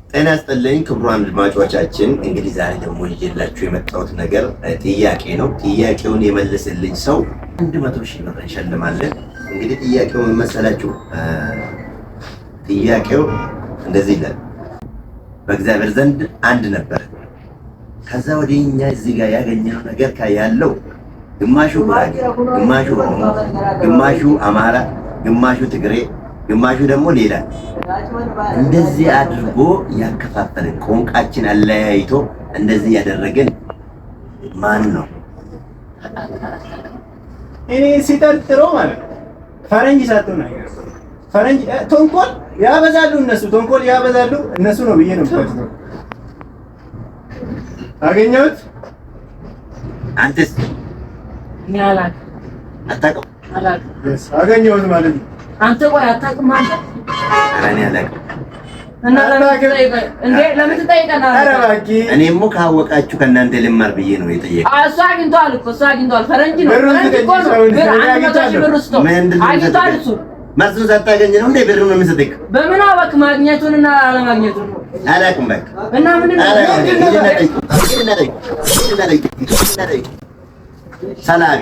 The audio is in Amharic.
ጤና ይስጥልኝ ክቡራን አድማጮቻችን፣ እንግዲህ ዛሬ ደግሞ ይዤላችሁ የመጣሁት ነገር ጥያቄ ነው። ጥያቄውን የመለሰልኝ ሰው 100,000 ብር እንሸልማለን። እንግዲህ ጥያቄው ምን መሰላችሁ? ጥያቄው እንደዚህ ይላል። በእግዚአብሔር ዘንድ አንድ ነበር። ከዛ ወዲህኛ እዚህ ጋር ያገኘነው ነገር ያለው ግማሹ ጉራጌ፣ ግማሹ ኦሮሞ፣ ግማሹ አማራ፣ ግማሹ ትግሬ፣ ግማሹ ደግሞ ሌላ እንደዚህ አድርጎ ያከፋፈለን ቋንቋችን አለያይቶ እንደዚህ ያደረገን ማን ነው? እኔ ሲጠርጥረው ማለት ፈረንጅ ሳትሆን ነገር ፈረንጅ ተንኮል ያበዛሉ፣ ተንኮል ያበዛሉ እነሱ ነው ብዬ ነው የምፈርደው። አገኘሁት። አንተስ? እኔ አላውቅም። አታውቅም? አላውቅም። አገኘሁት ማለት ነው። አንተ ቆይ አታውቅም ማለት? ኧረ እኔ አላውቅም። እና ለምን ትጠይቀናለህ? ኧረ እባክህ እኔም ካወቃችሁ ከእናንተ ልማር ብዬ ነው የጠየቀው። እሱ አግኝቷል እኮ እሱ አግኝቷል። ፈረንጅ ነው። ፈረንጅ እኮ ነው። ብር 100,000 ብር ውስጥ አግኝቷል። እሱ መልሱን ሳታገኝ ነው እንዴ ብር ነው የምሰጥህ? በምን አወቅ ማግኘቱንና አለማግኘቱን? አላውቅም። በቃ እና ምን ሰላቢ